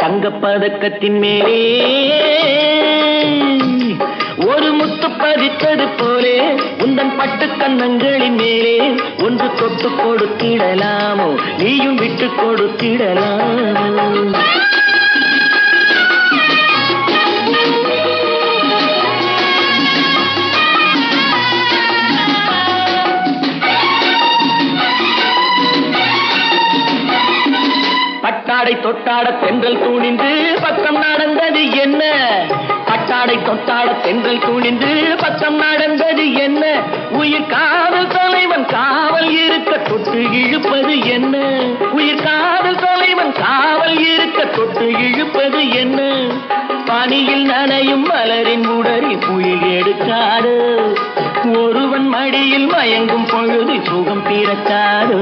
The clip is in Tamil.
தங்கப்பதக்கத்தின் மேலே ஒரு முத்து பதித்தது போலே உந்தன் பட்டு கன்னங்களின் மேலே ஒன்று தொட்டு கொடுத்திடலாமோ நீயும் விட்டு கொடுத்திடலாமோ பட்டாடை தொட்டாட தென்றல் தூணிந்து பக்கம் நடந்தது என்ன பட்டாடை தொட்டாட தென்றல் தூணிந்து பக்கம் நடந்தது என்ன உயிர் காதல் தலைவன் காவல் இருக்க தொட்டு இழுப்பது என்ன உயிர் காதல் தலைவன் காவல் இருக்க தொட்டு இழுப்பது என்ன பனியில் நனையும் மலரின் உடலில் புயல் எடுக்காது ஒருவன் மடியில் மயங்கும் பொழுது சுகம் பிறக்காது.